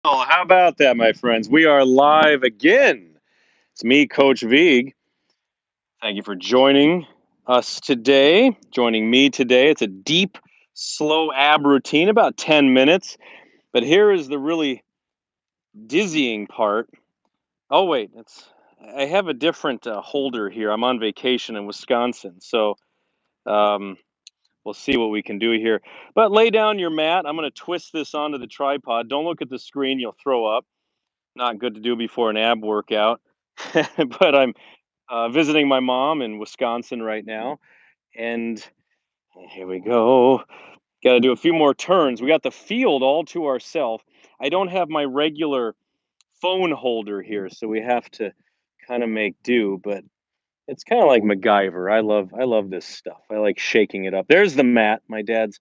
Well, how about that, my friends? We are live again. It's me, Coach Vigue. Thank you for joining us today, joining me today. It's a deep, slow ab routine, about 10 minutes. But here is the really dizzying part. Oh, wait, I have a different holder here. I'm on vacation in Wisconsin. So um, we'll see what we can do here. But lay down your mat. I'm going to twist this onto the tripod. Don't look at the screen, you'll throw up. Not good to do before an ab workout. But I'm visiting my mom in Wisconsin right now. And here we go. Got to do a few more turns. We got the field all to ourselves. I don't have my regular phone holder here, so we have to kind of make do. But it's kind of like MacGyver. I love this stuff. I like shaking it up. There's the mat, my dad's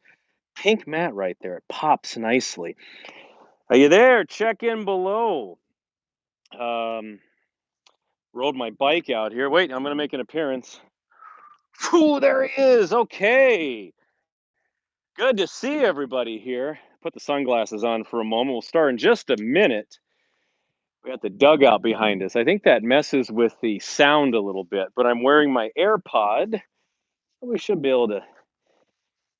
pink mat right there. It pops nicely. Are you there? Check in below. Um, Rode my bike out here. Wait, I'm going to make an appearance. Phew, there he is. Okay. Good to see everybody here. Put the sunglasses on for a moment. We'll start in just a minute. We got the dugout behind us. I think that messes with the sound a little bit, but I'm wearing my AirPod. We should be able to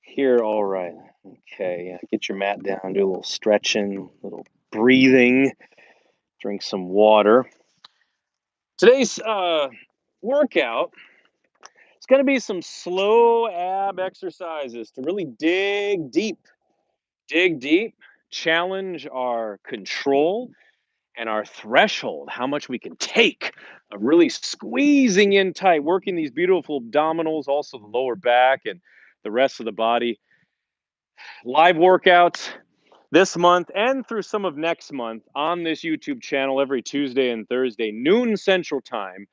hear all right. Okay, yeah, get your mat down, do a little stretching, a little breathing, drink some water. Today's workout, it's going to be some slow ab exercises to really dig deep, challenge our control and our threshold, how much we can take, really squeezing in tight, working these beautiful abdominals, also the lower back and the rest of the body. Live workouts this month and through some of next month on this YouTube channel every Tuesday and Thursday, noon Central Time.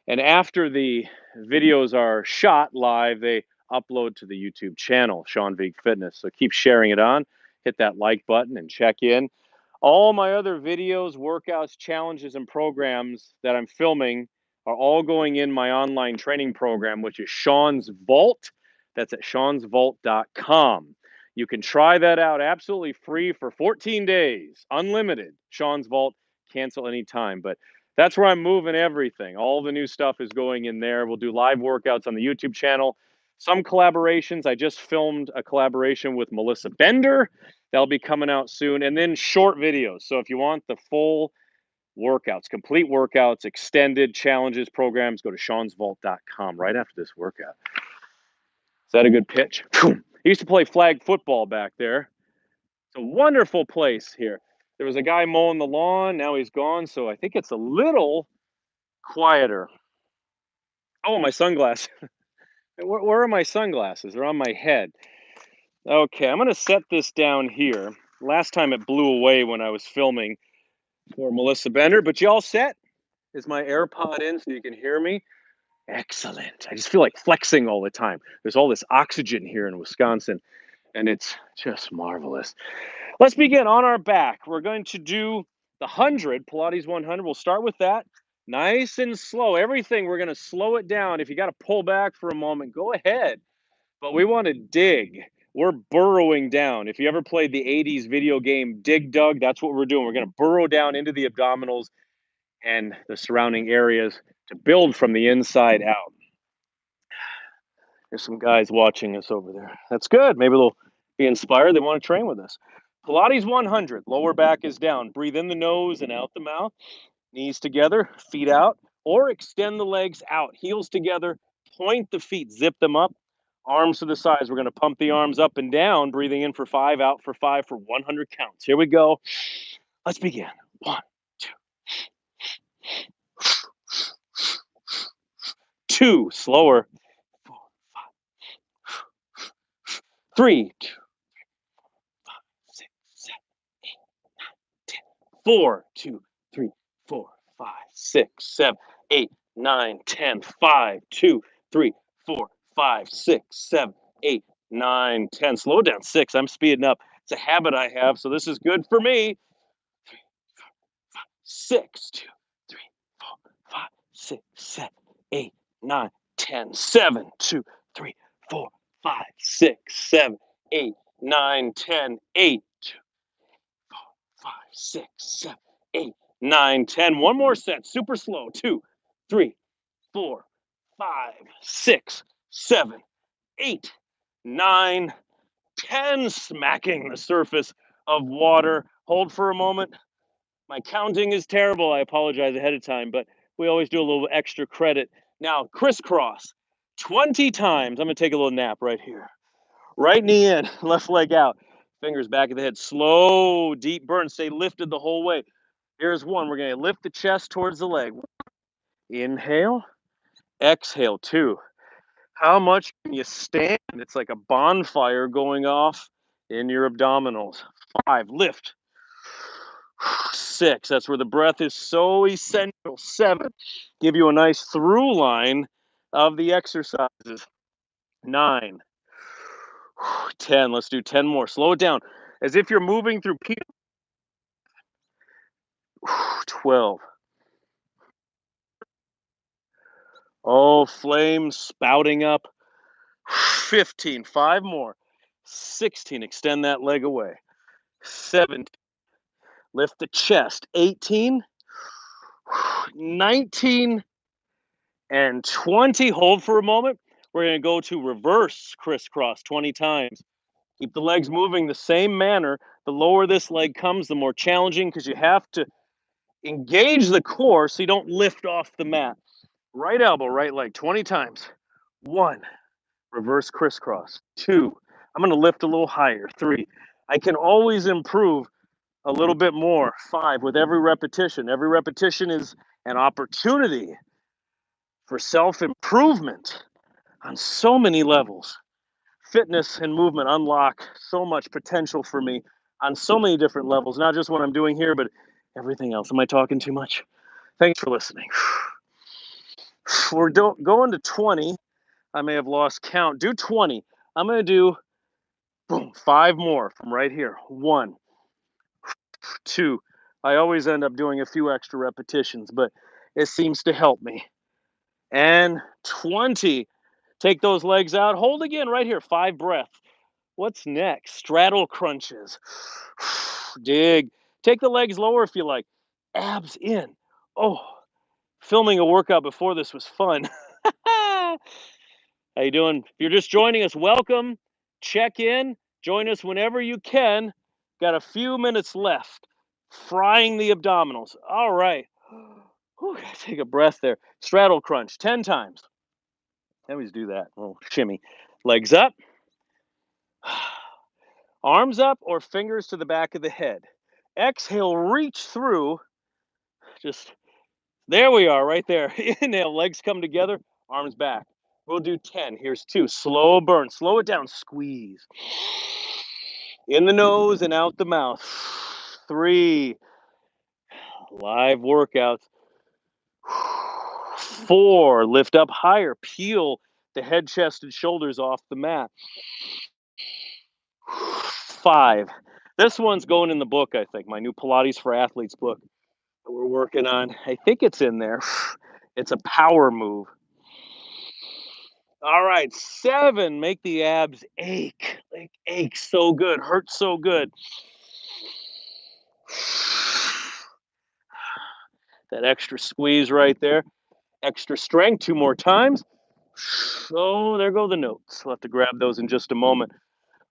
And after the videos are shot live, they upload to the YouTube channel, Sean Vigue Fitness. So keep sharing it on, hit that like button and check in. All my other videos, workouts, challenges, and programs that I'm filming are all going in my online training program, which is Sean's Vault. That's at seansvault.com. You can try that out absolutely free for 14 days, unlimited. Sean's Vault, cancel anytime. But that's where I'm moving everything. All the new stuff is going in there. We'll do live workouts on the YouTube channel. Some collaborations. I just filmed a collaboration with Melissa Bender. That'll be coming out soon. And then short videos. So if you want the full workouts, complete workouts, extended challenges, programs, go to seansvault.com right after this workout. Is that a good pitch? I used to play flag football back there. It's a wonderful place here. There was a guy mowing the lawn. Now he's gone. So I think it's a little quieter. Oh, my sunglasses. Where are my sunglasses? They're on my head. Okay, I'm going to set this down here. Last time it blew away when I was filming for Melissa Bender, but you all set? Is my AirPod in so you can hear me? Excellent. I just feel like flexing all the time. There's all this oxygen here in Wisconsin, and it's just marvelous. Let's begin on our back. We're going to do the 100, Pilates 100. We'll start with that. Nice and slow. Everything, we're going to slow it down. If you got to pull back for a moment, go ahead. But we want to dig. We're burrowing down. If you ever played the 80s video game Dig Dug, that's what we're doing. We're going to burrow down into the abdominals and the surrounding areas to build from the inside out. There's some guys watching us over there. That's good. Maybe they'll be inspired. They want to train with us. Pilates 100. Lower back is down. Breathe in the nose and out the mouth. Knees together, feet out, or extend the legs out. Heels together, point the feet, zip them up. Arms to the sides. We're going to pump the arms up and down, breathing in for 5, out for 5 for 100 counts. Here we go. Let's begin. 1, 2, slower. 4, 5, 3, 2, 5, 6, 7, 8, 9, 10. 4, 2, 3, 4, 5, 6, 7, 8, 9, 10. 5, 2, 3, 4, 5, 6, 7, 8, 9, 10. Slow down. 6. I'm speeding up. It's a habit I have, so this is good for me. 3, 4, 5, 6, 2, 3, 4, 5, 6, 7, 8, 9, 10. 7, 2, 3, 4, 5, 6, 7, 8, 9, 10. 8, 2, 4, 5, 6, 7, 8, 9, 10. One more set, super slow. 2, 3, 4, 5, 6, 7, 8, 9, 10. Smacking the surface of water. Hold for a moment. My counting is terrible. I apologize ahead of time, but we always do a little extra credit. Now, crisscross 20 times. I'm going to take a little nap right here. Right knee in, left leg out, fingers back of the head. Slow, deep burn. Stay lifted the whole way. Here's one. We're going to lift the chest towards the leg. Inhale, exhale. 2. How much can you stand? It's like a bonfire going off in your abdominals. 5, lift. 6, that's where the breath is so essential. 7, give you a nice through line of the exercises. 9, 10, let's do 10 more. Slow it down as if you're moving through 12. Oh, flames spouting up. 15, 5 more. 16, extend that leg away. 17, lift the chest. 18, 19, and 20. Hold for a moment. We're going to go to reverse crisscross 20 times. Keep the legs moving the same manner. The lower this leg comes, the more challenging, because you have to engage the core so you don't lift off the mat. Right elbow, right leg, 20 times. 1, reverse crisscross. 2, I'm going to lift a little higher. 3, I can always improve a little bit more. 5, with every repetition. Every repetition is an opportunity for self-improvement on so many levels. Fitness and movement unlock so much potential for me on so many different levels, not just what I'm doing here, but everything else. Am I talking too much? Thanks for listening. We're going to 20. I may have lost count. Do 20. I'm going to do, boom, 5 more from right here. 1, 2. I always end up doing a few extra repetitions, but it seems to help me. And 20. Take those legs out. Hold again right here. 5 breaths. What's next? Straddle crunches. Dig. Take the legs lower if you like. Abs in. Oh, filming a workout before this was fun. How you doing? If you're just joining us, welcome. Check in. Join us whenever you can. Got a few minutes left. Frying the abdominals. All right. Whew, take a breath there. Straddle crunch 10 times. I always do that. A little shimmy. Legs up. Arms up or fingers to the back of the head. Exhale, reach through. Just there we are, right there. Inhale, legs come together, arms back. We'll do 10. Here's 2. Slow burn. Slow it down. Squeeze. In the nose and out the mouth. 3. Live workouts. 4. Lift up higher. Peel the head, chest, and shoulders off the mat. 5. This one's going in the book, I think. My new Pilates for Athletes book that we're working on. I think it's in there. It's a power move. All right, 7. Make the abs ache. Like ache so good, hurt so good. That extra squeeze right there. Extra strength. 2 more times. Oh, there go the notes. We'll have to grab those in just a moment.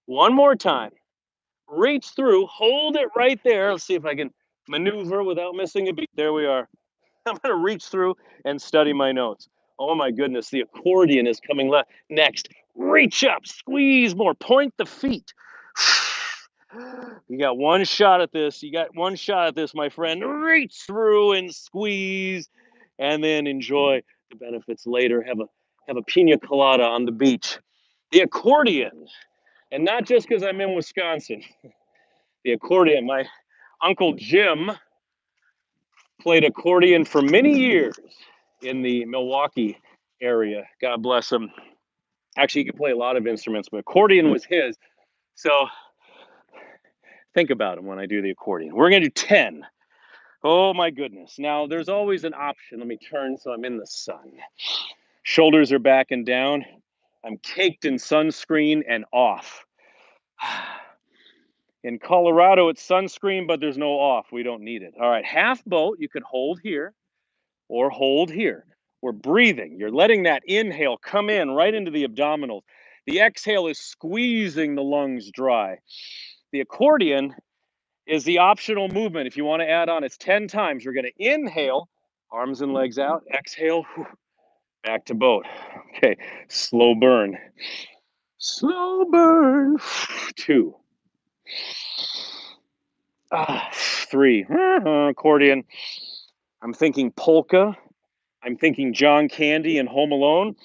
1 more time. Reach through. Hold it right there. Let's see if I can maneuver without missing a beat. There we are. I'm going to reach through and study my notes. Oh my goodness, the accordion is coming left. Next, reach up, squeeze more, point the feet. You got one shot at this. You got one shot at this, my friend. Reach through and squeeze, and then enjoy the benefits later. Have a pina colada on the beach. The accordion, and not just because I'm in Wisconsin. The accordion, my Uncle Jim played accordion for many years in the Milwaukee area. God bless him. Actually, he could play a lot of instruments, but accordion was his. So think about him when I do the accordion. We're going to do 10. Oh my goodness. Now, there's always an option. Let me turn so I'm in the sun. Shoulders are back and down. I'm caked in sunscreen and off. In Colorado, it's sunscreen, but there's no off. We don't need it. All right, half boat, you could hold here or hold here. We're breathing. You're letting that inhale come in right into the abdominals. The exhale is squeezing the lungs dry. The accordion is the optional movement. If you want to add on, it's 10 times. You're going to inhale, arms and legs out, exhale, back to boat. Okay, slow burn. Slow burn. 2. 3. Accordion. I'm thinking polka. I'm thinking John Candy and Home Alone.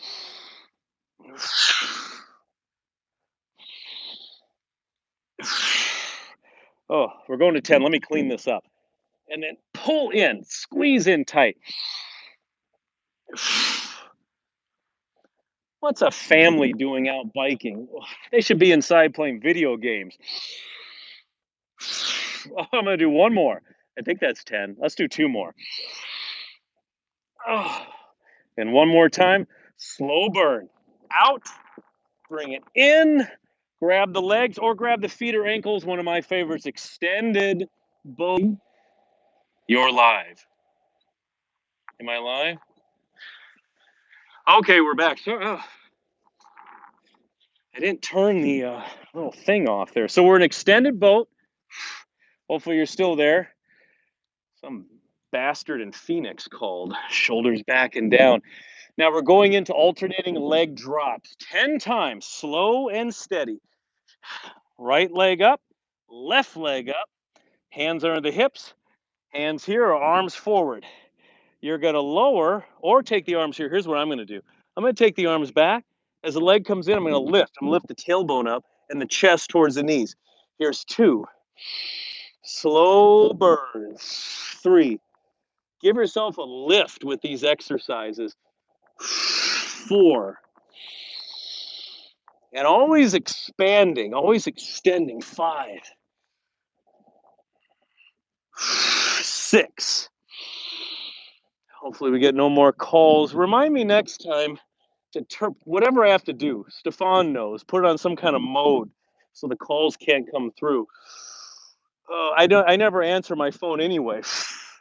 Oh, we're going to 10. Let me clean this up. And then pull in, squeeze in tight. What's a family doing out biking? They should be inside playing video games. I'm going to do one more. I think that's 10. Let's do 2 more. Oh, and one more time. Slow burn. Out. Bring it in. Grab the legs or grab the feet or ankles. One of my favorites, extended boat. You're live. Am I live? Okay, we're back. So, I didn't turn the little thing off there. So we're an extended boat. Hopefully you're still there. Some bastard in Phoenix called. Shoulders back and down. Now we're going into alternating leg drops. 10 times, slow and steady. Right leg up, left leg up. Hands under the hips. Hands here or arms forward. You're going to lower or take the arms here. Here's what I'm going to do. I'm going to take the arms back. As the leg comes in, I'm going to lift. I'm going to lift the tailbone up and the chest towards the knees. Here's 2. Slow burn. 3. Give yourself a lift with these exercises. 4. And always expanding, always extending. 5. 6. Hopefully we get no more calls. Remind me next time to whatever I have to do. Stefan knows. Put it on some kind of mode so the calls can't come through. I never answer my phone anyway.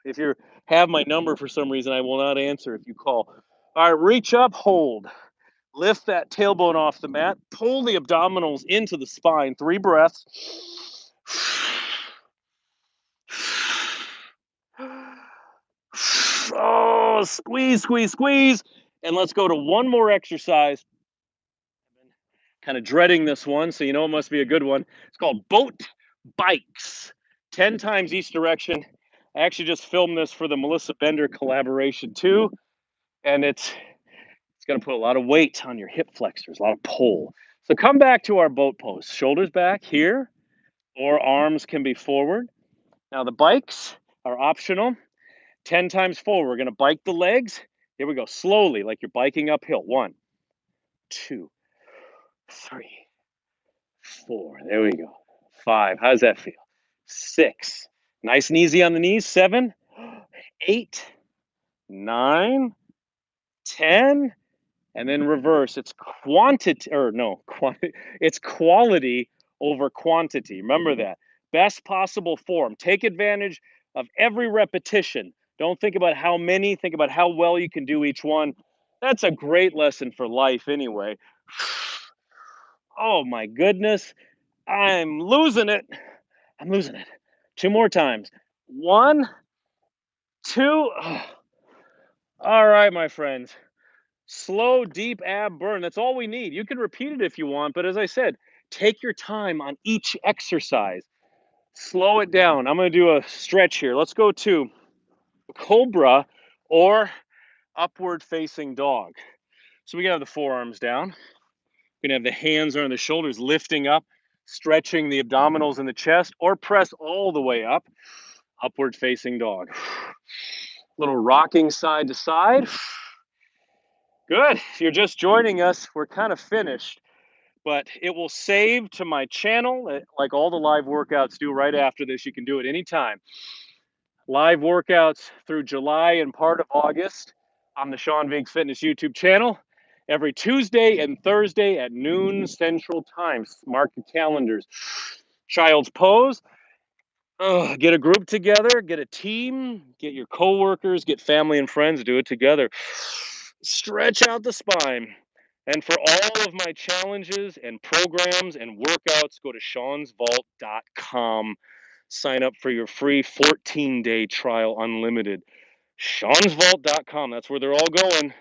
If you have my number for some reason, I will not answer if you call. All right, reach up, hold. Lift that tailbone off the mat. Pull the abdominals into the spine. 3 breaths. Oh, squeeze, squeeze, squeeze. And let's go to one more exercise. Kind of dreading this one, so you know it must be a good one. It's called boat bikes. 10 times each direction. I actually just filmed this for the Melissa Bender collaboration too. And it's going to put a lot of weight on your hip flexors, a lot of pull. So come back to our boat pose. Shoulders back here, or arms can be forward. Now the bikes are optional. 10 times forward. We're going to bike the legs. Here we go. Slowly, like you're biking uphill. 1, 2, 3, 4. There we go. 5. How does that feel? 6. Nice and easy on the knees. 7, 8, 9, 10. And then reverse. It's it's quality over quantity. Remember that. Best possible form. Take advantage of every repetition. Don't think about how many, think about how well you can do each one. That's a great lesson for life anyway. Oh my goodness. I'm losing it. I'm losing it. 2 more times. 1, 2. All right, my friends. Slow, deep ab burn. That's all we need. You can repeat it if you want, but as I said, take your time on each exercise. Slow it down. I'm going to do a stretch here. Let's go to cobra or upward facing dog. So we got to have the forearms down. We're going to have the hands on the shoulders lifting up, stretching the abdominals and the chest, or press all the way up. Upward facing dog. Little rocking side to side. Good. If you're just joining us, we're kind of finished, but it will save to my channel like all the live workouts do right after this. You can do it anytime. Live workouts through July and part of August on the Sean Vigue Fitness YouTube channel every Tuesday and Thursday at noon Central Time. Mark your calendars. Child's pose. Get a group together, get a team, get your coworkers, get family and friends, do it together. Stretch out the spine. And for all of my challenges and programs and workouts, go to seansvault.com. Sign up for your free 14-day trial unlimited. seansvault.com. That's where they're all going.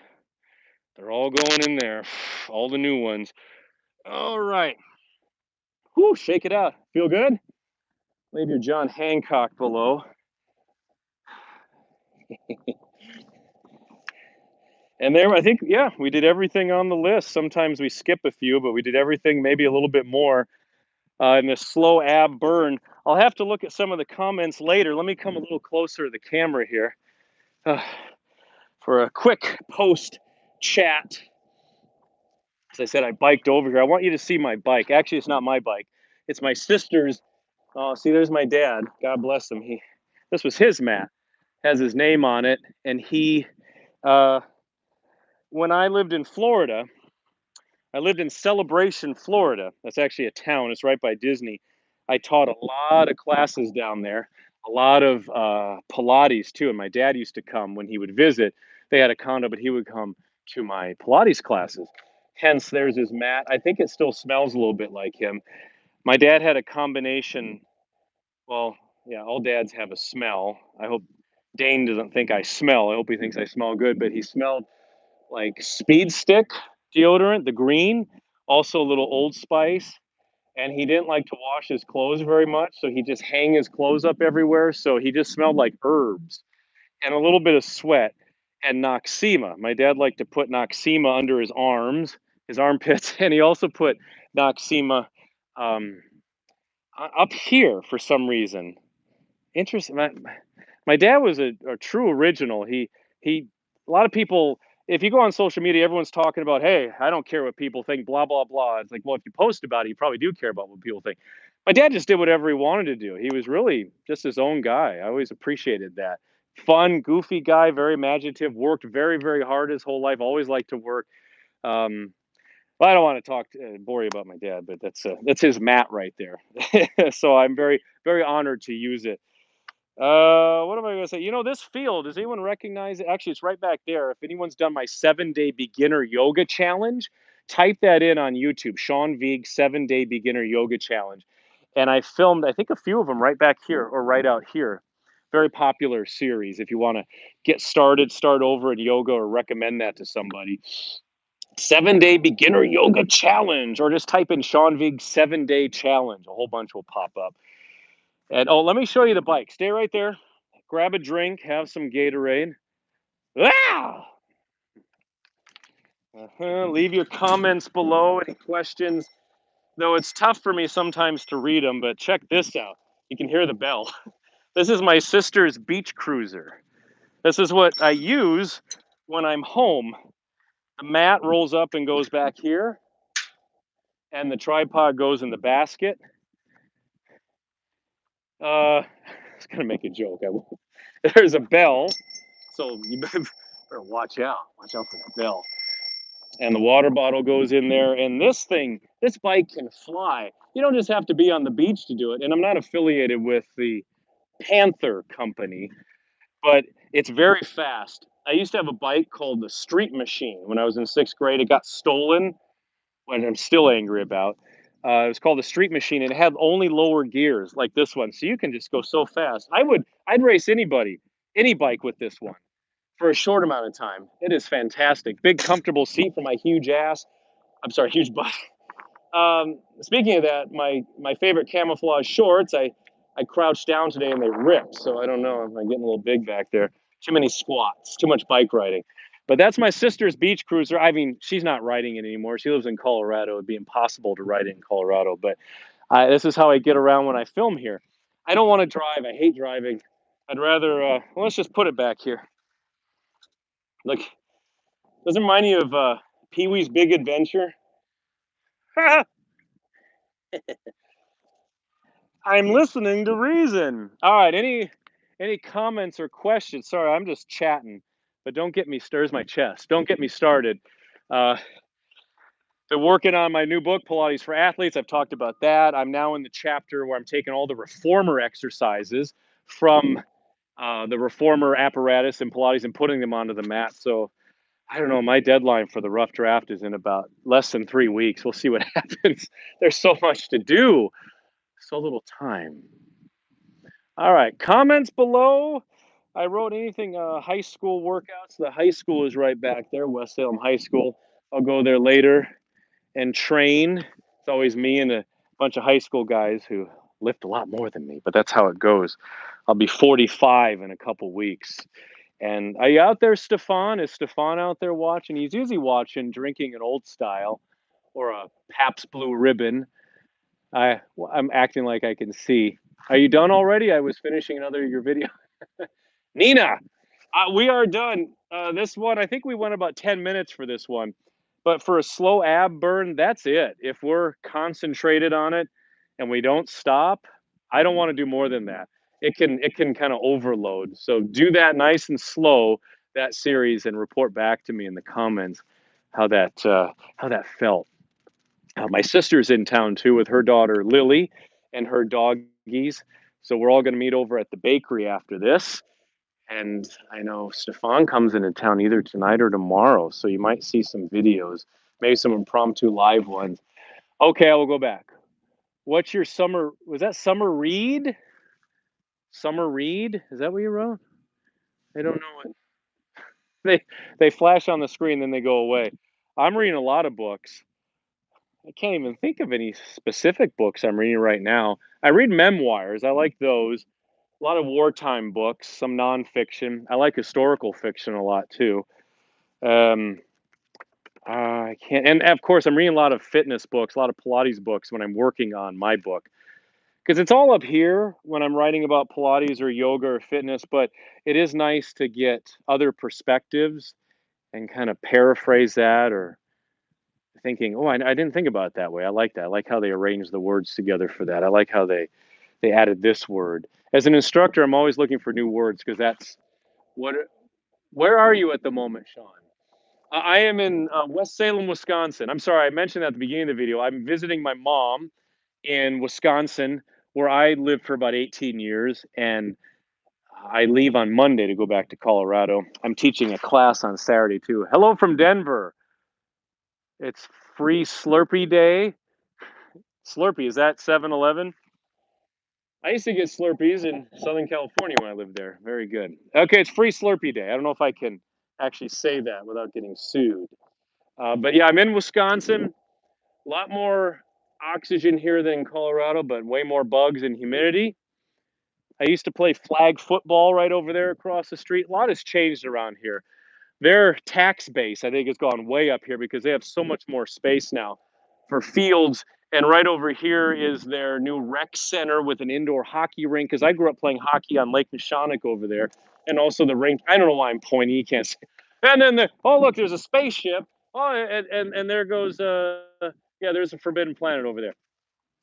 They're all going in there. All the new ones. All right. Whew, shake it out. Feel good? Leave your John Hancock below. And there, I think, yeah, we did everything on the list. Sometimes we skip a few, but we did everything, maybe a little bit more in this slow ab burn. I'll have to look at some of the comments later. Let me come a little closer to the camera here uh, for a quick post chat. As I said, I biked over here. I want you to see my bike. Actually, it's not my bike. It's my sister's. Oh, see, there's my dad. God bless him. This was his mat. Has his name on it, and uh, when I lived in Florida, I lived in Celebration, Florida. That's actually a town. It's right by Disney. I taught a lot of classes down there, a lot of Pilates too. And my dad used to come when he would visit. They had a condo, but he would come to my Pilates classes. Hence, there's his mat. I think it still smells a little bit like him. My dad had a combination. Well, yeah, all dads have a smell. I hope Dane doesn't think I smell. I hope he thinks I smell good, but he smelled like Speed Stick deodorant, the green, also a little Old Spice. And he didn't like to wash his clothes very much, so he just hang his clothes up everywhere. So he just smelled like herbs and a little bit of sweat and Noxema. My dad liked to put Noxema under his arms, his armpits, and he also put Noxema um, up here for some reason. Interesting. My dad was a true original. He a lot of people, if you go on social media, everyone's talking about, hey, I don't care what people think, blah blah blah. It's like, well, if you post about it, you probably do care about what people think. My dad just did whatever he wanted to do. He was really just his own guy. I always appreciated that. Fun, goofy guy, very imaginative, worked very, very hard his whole life, always liked to work. Um, well, I don't want to talk bore you about my dad, but that's his mat right there. So I'm very, very honored to use it. What am I going to say? You know, this field, does anyone recognize it? Actually, it's right back there. If anyone's done my 7-day beginner yoga challenge, type that in on YouTube. Sean Vigue 7-day beginner yoga challenge. And I filmed, I think, a few of them right back here or right out here. Very popular series. If you want to get started, start over in yoga, or recommend that to somebody. 7-day beginner yoga challenge, or just type in Sean Vigue 7-day challenge. A whole bunch will pop up. And oh, let me show you the bike. Stay right there. Grab a drink, have some Gatorade. Ah! Leave your comments below, any questions. Though it's tough for me sometimes to read them, but check this out. You can hear the bell. This is my sister's beach cruiser. This is what I use when I'm home. The mat rolls up and goes back here, and the tripod goes in the basket. I was gonna make a joke. There's a bell, so you better watch out. Watch out for the bell. And the water bottle goes in there. And this bike can fly. You don't just have to be on the beach to do it. And I'm not affiliated with the Panther company, but it's very fast. I used to have a bike called the Street Machine when I was in 6th grade. It got stolen, which I'm still angry about. It was called the Street Machine, and it had only lower gears like this one, so you can just go so fast. I'd race anybody, any bike with this one for a short amount of time. It is fantastic. Big, comfortable seat for my huge ass. I'm sorry, huge butt. Speaking of that, my favorite camouflage shorts. I crouched down today and they ripped, so I don't know. I'm getting a little big back there. Too many squats, too much bike riding. But that's my sister's beach cruiser. I mean, she's not riding it anymore. She lives in Colorado. It'd be impossible to ride it in Colorado. But this is how I get around when I film here. I don't want to drive. I hate driving. I'd rather, well, let's just put it back here. Look, does it remind you of Pee-wee's Big Adventure? I'm listening to reason. All right, any comments or questions? Sorry, I'm just chatting, but don't get me stirs my chest. Don't get me started. Uh, Been working on my new book, Pilates for Athletes. I've talked about that. I'm now in the chapter where I'm taking all the reformer exercises from the reformer apparatus in Pilates and putting them onto the mat. So I don't know. My deadline for the rough draft is in about less than 3 weeks. We'll see what happens. There's so much to do, so little time. All right, comments below. I wrote anything high school workouts. The high school is right back there, West Salem High School. I'll go there later and train. It's always me and a bunch of high school guys who lift a lot more than me, but that's how it goes. I'll be 45 in a couple weeks. And are you out there, Stefan? Is Stefan out there watching? He's usually watching, drinking an old style or a Pabst Blue Ribbon. I'm acting like I can see. Are you done already? I was finishing another of your video. Nina, we are done. This one, I think we went about 10 minutes for this one. But for a slow ab burn, that's it. If we're concentrated on it and we don't stop, I don't want to do more than that. It can kind of overload. So do that nice and slow, that series, and report back to me in the comments how that felt. My sister's in town too with her daughter Lily and her doggies. So we're all going to meet over at the bakery after this. And I know Stefan comes into town either tonight or tomorrow. So you might see some videos, maybe some impromptu live ones. Okay, I will go back. What's your summer? Was that summer read? Summer read? Is that what you wrote? I don't know what they flash on the screen, then they go away. I'm reading a lot of books. I can't even think of any specific books I'm reading right now. I read memoirs. I like those. A lot of wartime books, some nonfiction. I like historical fiction a lot too. Um, I can't, and of course, I'm reading a lot of fitness books, a lot of Pilates books when I'm working on my book, because it's all up here when I'm writing about Pilates or yoga or fitness. But it is nice to get other perspectives and kind of paraphrase that or thinking, oh, I didn't think about it that way. I like that. I like how they arrange the words together for that. I like how they added this word. As an instructor, I'm always looking for new words because that's what. Where are you at the moment, Sean? I am in West Salem, Wisconsin. I'm sorry, I mentioned that at the beginning of the video. I'm visiting my mom in Wisconsin, where I lived for about 18 years, and I leave on Monday to go back to Colorado. I'm teaching a class on Saturday too. Hello from Denver. It's free Slurpee Day. Slurpee, is that 7-Eleven? I used to get Slurpees in Southern California when I lived there. Very good. Okay, it's free Slurpee Day. I don't know if I can actually say that without getting sued. But yeah, I'm in Wisconsin. A lot more oxygen here than Colorado, but way more bugs and humidity. I used to play flag football right over there across the street. A lot has changed around here. Their tax base, I think, has gone way up here because they have so much more space now for fields. And right over here is their new rec center with an indoor hockey rink. Because I grew up playing hockey on Lake Neshonoc over there, and also the rink. I don't know why I'm pointing. You can't see. And then oh look, there's a spaceship. Oh, and there goes yeah, there's a forbidden planet over there.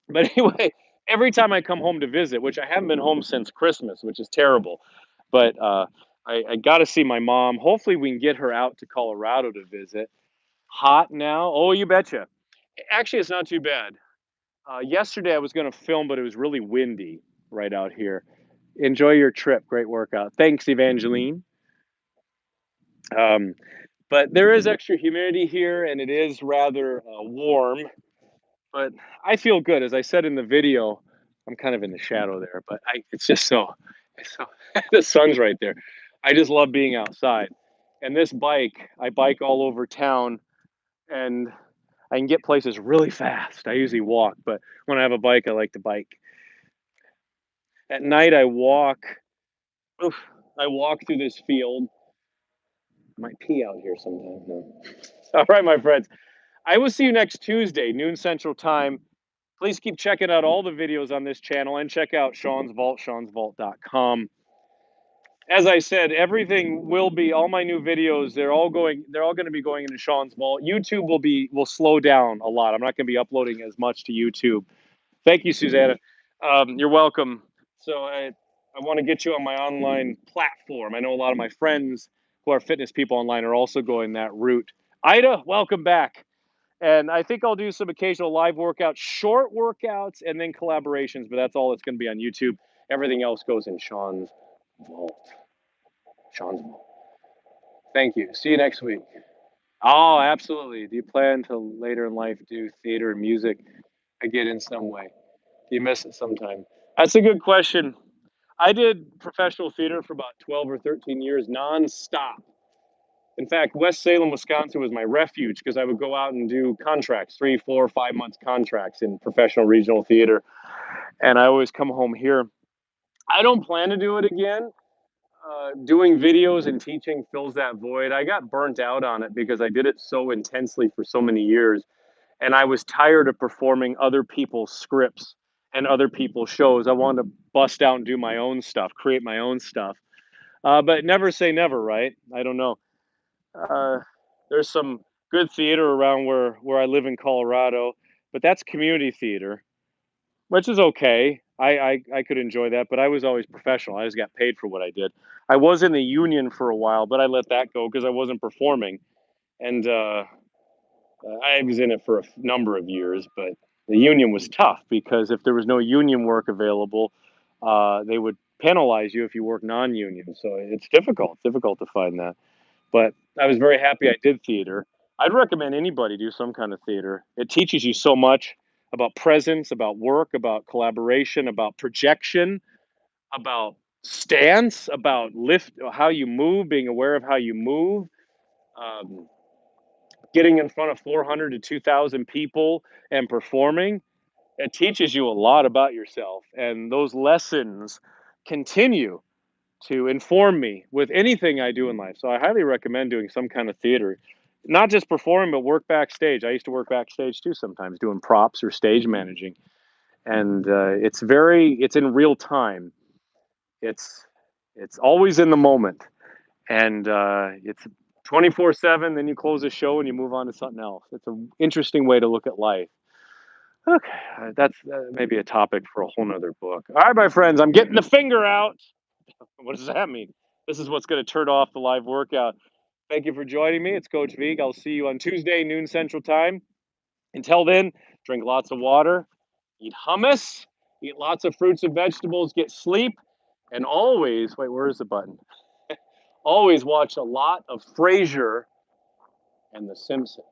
But anyway, every time I come home to visit, which I haven't been home since Christmas, which is terrible, but I got to see my mom. Hopefully, we can get her out to Colorado to visit. Hot now? Oh, you betcha. Actually, it's not too bad. Yesterday, I was going to film, but it was really windy right out here. Enjoy your trip. Great workout. Thanks, Evangeline. Um, but there is extra humidity here, and it is rather warm. But I feel good. As I said in the video, I'm kind of in the shadow there, but it's just so the sun's right there. I just love being outside. And this bike, I bike all over town and I can get places really fast. I usually walk, but when I have a bike, I like to bike. At night, I walk. Oof, I walk through this field. I might pee out here sometime. No. All right, my friends. I will see you next Tuesday, noon Central Time. Please keep checking out all the videos on this channel and check out Sean's Vault, seansvault.com. As I said, everything will be, all my new videos, they're all going to be going into Sean's Vault. YouTube will slow down a lot. I'm not going to be uploading as much to YouTube. Thank you, Susanna. You're welcome. So I want to get you on my online platform. I know a lot of my friends who are fitness people online are also going that route. Ida, welcome back. And I think I'll do some occasional live workouts, short workouts, and then collaborations, but that's all that's going to be on YouTube. Everything else goes in Sean's vault. Sean's vault. Thank you. See you next week. Oh, absolutely. Do you plan to later in life do theater and music again in some way? Do you miss it sometime? That's a good question. I did professional theater for about 12 or 13 years nonstop. In fact, West Salem, Wisconsin was my refuge because I would go out and do contracts, 3, 4, 5 months contracts in professional regional theater. And I always come home here. I don't plan to do it again. Doing videos and teaching fills that void. I got burnt out on it because I did it so intensely for so many years. And I was tired of performing other people's scripts and other people's shows. I wanted to bust out and do my own stuff, create my own stuff. But never say never, right? I don't know. Uh, there's some good theater around where I live in Colorado, but that's community theater, which is okay. I could enjoy that, but I was always professional. I just got paid for what I did. I was in the union for a while, but I let that go because I wasn't performing, and I was in it for a number of years. But the union was tough because if there was no union work available, they would penalize you if you work non-union. So it's difficult to find that. But I was very happy I did theater. I'd recommend anybody do some kind of theater. It teaches you so much about presence, about work, about collaboration, about projection, about stance, about lift, how you move, being aware of how you move, um, getting in front of 400 to 2,000 people and performing. It teaches you a lot about yourself. And those lessons continue to inform me with anything I do in life. So I highly recommend doing some kind of theater, not just performing, but work backstage. I used to work backstage too sometimes, doing props or stage managing, and it's in real time. It's it's always in the moment, and it's 24/7. Then you close the show and you move on to something else. It's an interesting way to look at life. Okay, that's maybe a topic for a whole nother book. All right, my friends, I'm getting the finger out. What does that mean? This is what's going to turn off the live workout. Thank you for joining me. It's Coach Vigue. I'll see you on Tuesday, noon Central Time. Until then, drink lots of water, eat hummus, eat lots of fruits and vegetables, get sleep, and always, wait, where is the button? Always watch a lot of Frasier and The Simpsons.